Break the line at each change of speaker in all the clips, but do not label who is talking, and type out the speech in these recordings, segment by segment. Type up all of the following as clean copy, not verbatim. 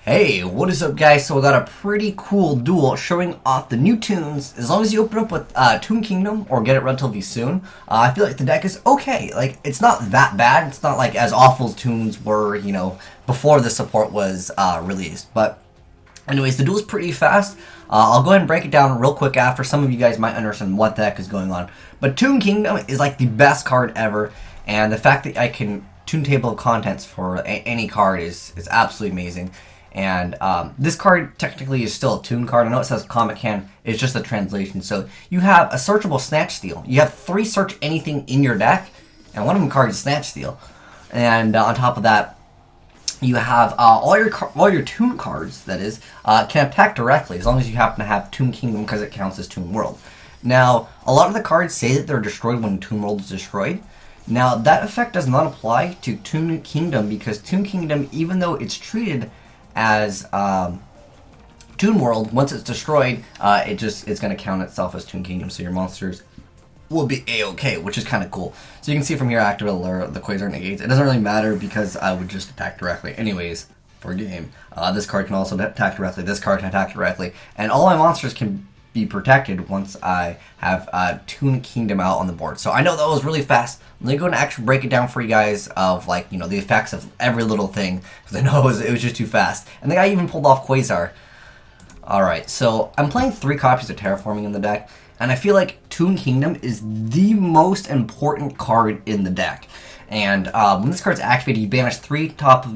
Hey, what is up guys? So I got a pretty cool duel showing off the new Toons. As long as you open up with Toon Kingdom or get it relatively soon, I feel like the deck is okay. Like, it's not that bad. It's not like as awful as Toons were, before the support was released. But anyways, the duel is pretty fast. I'll go ahead and break it down real quick after. Some of you guys might understand what the heck is going on. But Toon Kingdom is like the best card ever. And the fact that I can tune table of contents for any card is absolutely amazing. And this card technically is still a Toon card. I know it says Comic Can. It's just a translation. So you have a searchable Snatch Steal. You have 3 search anything in your deck, and one of them cards is Snatch Steal. And on top of that, you have all your Toon cards, that is, can attack directly as long as you happen to have Toon Kingdom because it counts as Toon World. Now, a lot of the cards say that they're destroyed when Toon World is destroyed. Now, that effect does not apply to Toon Kingdom because Toon Kingdom, even though it's treated as Toon World, once it's destroyed, it's going to count itself as Toon Kingdom, so your monsters will be a-okay, which is kind of cool. So you can see from here, activate the Quasar negates. It doesn't really matter because I would just attack directly. Anyways, for game, this card can also attack directly, this card can attack directly, and all my monsters can be protected once I have Toon Kingdom out on the board. So I know that was really fast. Let me go and actually break it down for you guys of the effects of every little thing, because I know it was just too fast. And the guy even pulled off Quasar. Alright, so I'm playing 3 copies of Terraforming in the deck, and I feel like Toon Kingdom is the most important card in the deck. And when this card's activated, you banish 3 cards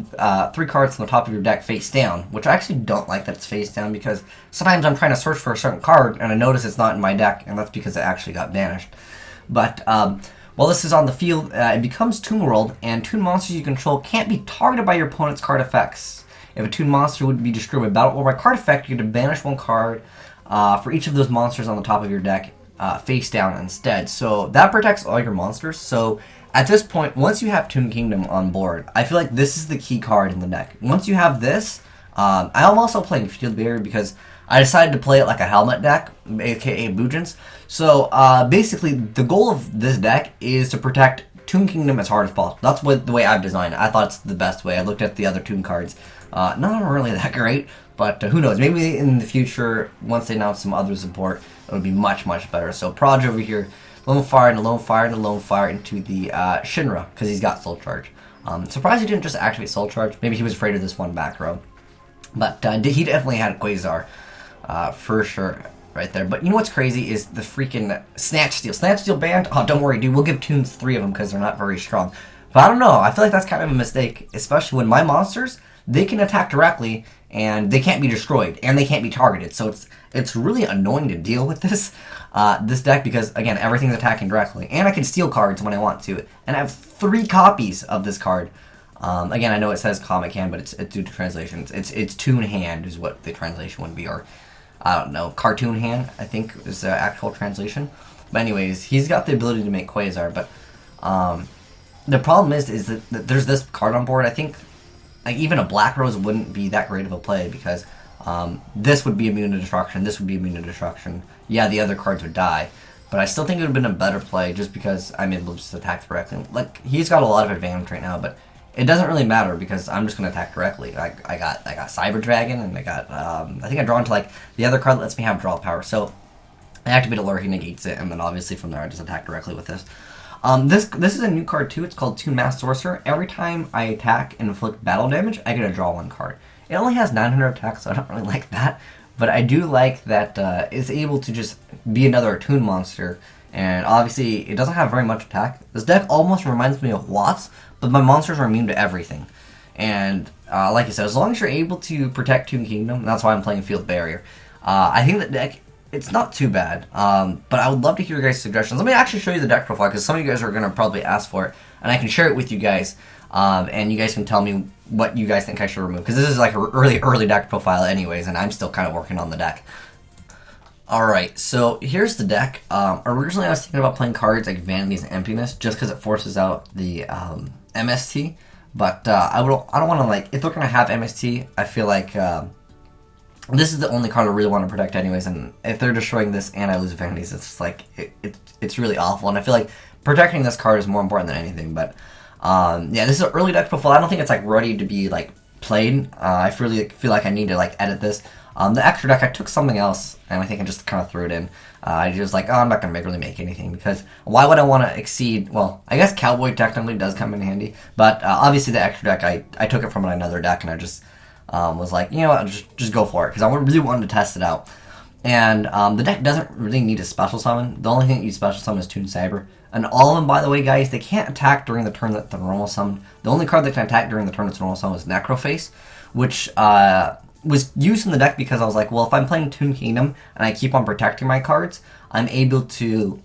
from the top of your deck face down, which I actually don't like that it's face down because sometimes I'm trying to search for a certain card and I notice it's not in my deck, and that's because it actually got banished. But while this is on the field, it becomes Toon World, and Toon monsters you control can't be targeted by your opponent's card effects. If a Toon monster would be destroyed by battle or by card effect, you get to banish 1 card for each of those monsters on the top of your deck face down instead. So that protects all your monsters. So at this point, once you have Toon Kingdom on board, I feel like this is the key card in the deck. Once you have this, I'm also playing Field Barrier because I decided to play it like a helmet deck, aka Boojins. So basically, the goal of this deck is to protect Toon Kingdom as hard as possible. That's the way I've designed it. I thought it's the best way. I looked at the other Toon cards. Not really that great, but who knows? Maybe in the future, once they announce some other support, it'll be much, much better. So Proj over here, Lone Fire and a Lone Fire and a Lone Fire into the Shinra, because he's got Soul Charge. Surprised he didn't just activate Soul Charge. Maybe he was afraid of this one back row. But he definitely had Quasar, for sure, right there. But you know what's crazy is the freaking Snatch Steal. Snatch Steal banned? Oh, don't worry, dude. We'll give Toons 3 of them because they're not very strong. But I don't know. I feel like that's kind of a mistake, especially when my monsters, they can attack directly, and they can't be destroyed, and they can't be targeted. So it's really annoying to deal with this deck because, again, everything's attacking directly. And I can steal cards when I want to. And I have 3 copies of this card. Again, I know it says Comic Hand, but it's due to translations. It's Toon Hand is what the translation would be, or I don't know, Cartoon Hand, I think is the actual translation. But anyways, he's got the ability to make Quasar, but the problem is that there's this card on board. I think like even a Black Rose wouldn't be that great of a play because this would be immune to destruction, this would be immune to destruction. Yeah, the other cards would die, but I still think it would have been a better play just because I'm able to just attack directly. Like, he's got a lot of advantage right now, but it doesn't really matter because I'm just going to attack directly. I got Cyber Dragon, and I got, I think I draw into like the other card that lets me have draw power. So I activate Allure, he negates it, and then obviously from there I just attack directly with this. This is a new card too. It's called Toon Mass Sorcerer. Every time I attack and inflict battle damage, I get to draw 1 card. It only has 900 attacks, so I don't really like that. But I do like that it's able to just be another Toon monster. And obviously, it doesn't have very much attack. This deck almost reminds me of Watts, but my monsters are immune to everything. And like I said, as long as you're able to protect Toon Kingdom, that's why I'm playing Field Barrier. I think the deck, it's not too bad, but I would love to hear your guys' suggestions. Let me actually show you the deck profile, because some of you guys are going to probably ask for it, and I can share it with you guys, and you guys can tell me what you guys think I should remove, because this is like a early deck profile anyways, and I'm still kind of working on the deck. Alright, so here's the deck. Originally I was thinking about playing cards like Vanity's Emptiness, just because it forces out the MST, but I don't want to, like, if they're going to have MST, I feel like this is the only card I really want to protect anyways, and if they're destroying this and I lose Vanities, it's just like, it's really awful, and I feel like protecting this card is more important than anything. But yeah, this is an early deck profile. I don't think it's like ready to be like played. I really feel like I need to like edit this. The extra deck, I took something else, and I think I just kind of threw it in. I just like, oh, I'm not going to really make anything, because why would I want to exceed, well, I guess Cowboy technically does come in handy, but obviously the extra deck, I took it from another deck, and I just was like, you know what, just go for it, because I really wanted to test it out. And the deck doesn't really need a special summon. The only thing that you special summon is Toon Saber. And all of them, by the way, guys, they can't attack during the turn that they're normal summoned. The only card that can attack during the turn that's normal summoned is Necroface, which was used in the deck because I was like, well, if I'm playing Toon Kingdom and I keep on protecting my cards, I'm able to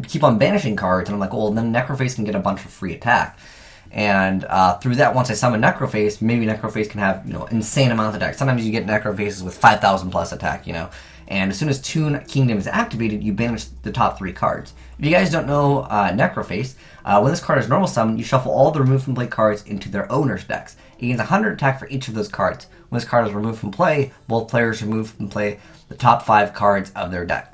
keep on banishing cards. And I'm like, well, then Necroface can get a bunch of free attack. And through that, once I summon Necroface, maybe Necroface can have, you know, insane amount of attack. Sometimes you get Necrofaces with 5,000 plus attack, you know. And as soon as Toon Kingdom is activated, you banish the top 3 cards. If you guys don't know Necroface, when this card is normal summoned, you shuffle all the removed from play cards into their owner's decks. It gains 100 attack for each of those cards. When this card is removed from play, both players remove from play the top 5 cards of their deck.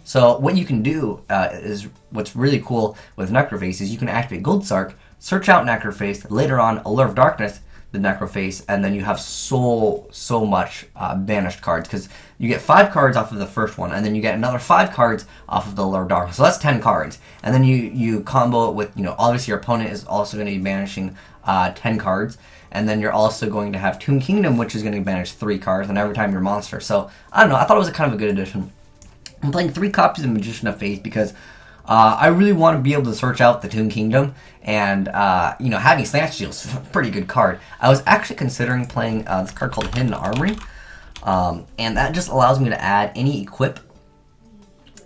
So what you can do is, what's really cool with Necroface is you can activate Gold Sark, search out Necroface, later on Allure of Darkness, the Necroface, and then you have so much banished cards, because you get 5 cards off of the first one, and then you get another 5 cards off of the Allure of Darkness. So that's 10 cards. And then you combo it with, you know, obviously your opponent is also going to be banishing 10 cards. And then you're also going to have Toon Kingdom, which is going to banish 3 cards, and every time you're monster. So, I don't know, I thought it was a kind of a good addition. I'm playing 3 copies of Magician of Faith because I really want to be able to search out the Toon Kingdom, and, you know, having Snatch Steal is a pretty good card. I was actually considering playing this card called Hidden Armory, and that just allows me to add any equip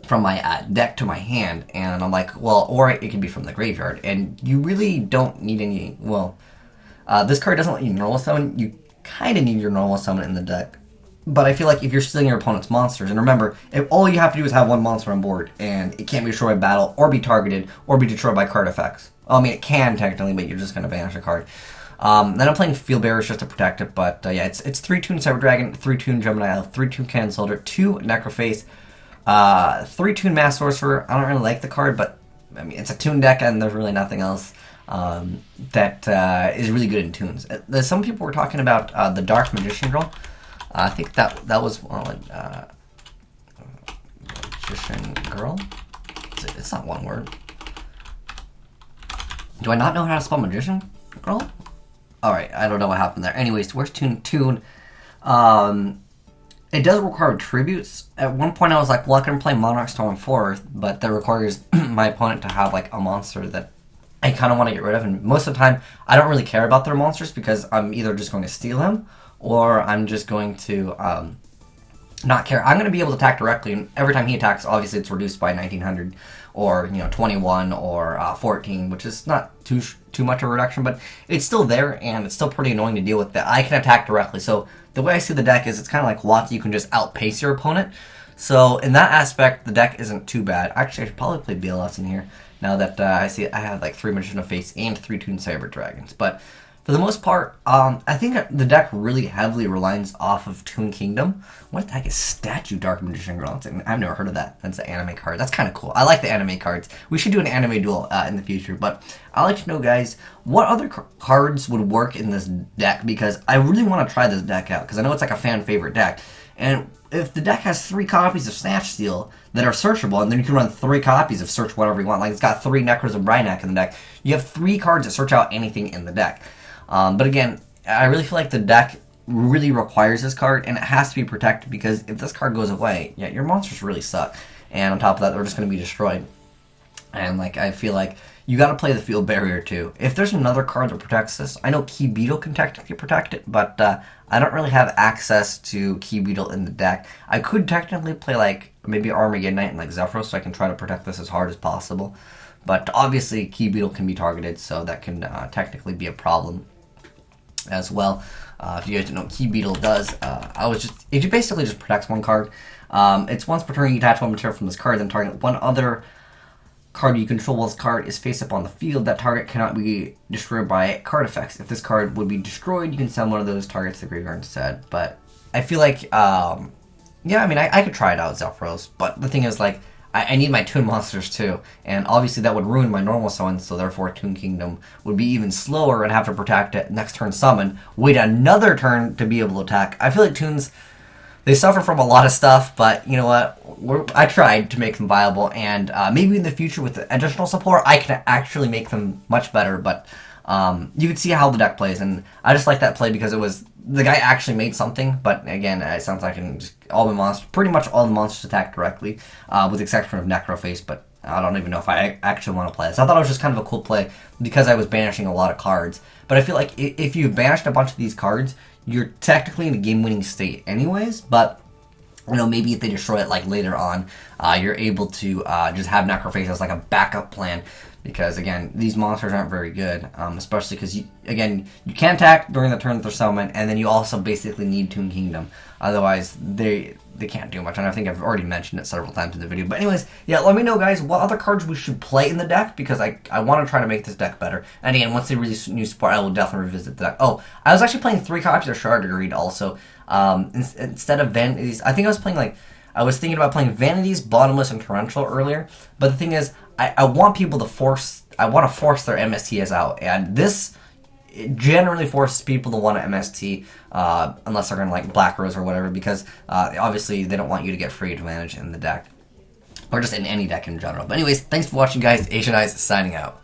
from my deck to my hand, and I'm like, well, or it could be from the graveyard, and you really don't need any, well, this card doesn't let you normal summon. You kind of need your normal summon in the deck. But I feel like if you're stealing your opponent's monsters, and remember, if all you have to do is have one monster on board, and it can't be destroyed by battle, or be targeted, or be destroyed by card effects. Well, I mean, it can technically, but you're just going to banish a card. Then I'm playing Field Bearers just to protect it, but yeah, it's 3 Toon Cyber Dragon, 3 Toon Gemini Elf, 3 Toon Cannon Soldier, 2 Necroface, 3 Toon Mass Sorcerer. I don't really like the card, but I mean, it's a Toon deck, and there's really nothing else that is really good in Toons. Some people were talking about the Dark Magician Girl. I think that was Magician Girl. It's not one word. Do I not know how to spell Magician Girl? Alright, I don't know what happened there. Anyways, where's Toon? It does require tributes. At one point I was like, well, I can play Monarch Storm 4th, but that requires my opponent to have like a monster that I kind of want to get rid of. And most of the time, I don't really care about their monsters because I'm either just going to steal him, or I'm just going to not care. I'm going to be able to attack directly, and every time he attacks, obviously it's reduced by 1900, or 21, or 14, which is not too much of a reduction, but it's still there, and it's still pretty annoying to deal with. That I can attack directly. So the way I see the deck is, it's kind of like WotC. You can just outpace your opponent. So in that aspect, the deck isn't too bad. Actually, I should probably play BLS in here now that I see I have like 3 Magician of Faith and 3 Toon Cyber Dragons, but for the most part, I think the deck really heavily relies off of Toon Kingdom. What the heck is Statue Dark Magician Girl? I've never heard of that. That's an anime card. That's kind of cool. I like the anime cards. We should do an anime duel in the future. But I'd like to know, guys, what other cards would work in this deck? Because I really want to try this deck out, because I know it's like a fan favorite deck. And if the deck has 3 copies of Snatch Steal that are searchable, and then you can run 3 copies of Search Whatever you want, like it's got 3 Necros of Brynak in the deck, you have 3 cards that search out anything in the deck. But again, I really feel like the deck really requires this card, and it has to be protected, because if this card goes away, yeah, your monsters really suck. And on top of that, they're just going to be destroyed. And like, I feel like you got to play the Field Barrier too. If there's another card that protects this, I know Key Beetle can technically protect it, but I don't really have access to Key Beetle in the deck. I could technically play like maybe Armageddon Knight and like Zephyros, so I can try to protect this as hard as possible. But obviously, Key Beetle can be targeted, so that can technically be a problem as well. If you guys don't know what Key Beetle does, it basically just protects one card. It's once per turn you detach one material from this card, then target one other card you control while this card is face up on the field. That target cannot be destroyed by card effects. If this card would be destroyed, you can send one of those targets to the graveyard instead. But I feel like, yeah, I mean, I could try it out, Zephyros, but the thing is, like, I need my Toon monsters too, and obviously that would ruin my normal summon, so therefore Toon Kingdom would be even slower and have to protect it next turn summon, wait another turn to be able to attack. I feel like Toons, they suffer from a lot of stuff, but you know what? I tried to make them viable, and maybe in the future with additional support, I can actually make them much better, but you can see how the deck plays, and I just like that play because it was, the guy actually made something, but again, it sounds like pretty much all the monsters attack directly, with the exception of Necroface, but I don't even know if I actually want to play this. I thought it was just kind of a cool play because I was banishing a lot of cards, but I feel like if you banished a bunch of these cards, you're technically in a game-winning state anyways, but you know, maybe if they destroy it like later on, you're able to just have Necroface as like a backup plan, because again, these monsters aren't very good, especially because you can't attack during the turn that they're summoned, and then you also basically need Toon Kingdom. Otherwise, they can't do much, and I think I've already mentioned it several times in the video. But anyways, yeah, let me know, guys, what other cards we should play in the deck, because I want to try to make this deck better. And again, once they release new support, I will definitely revisit the deck. Oh, I was actually playing 3 copies of Shard Greed also. Instead of Vanities, I think I was playing I was thinking about playing Vanities, Bottomless, and Torrential earlier. But the thing is, I want people to force their MSTs out, and this generally forces people to want to MST unless they're going to like Black Rose or whatever, because obviously they don't want you to get free advantage in the deck, or just in any deck in general. But anyways, thanks for watching, guys. Asian Eyes signing out.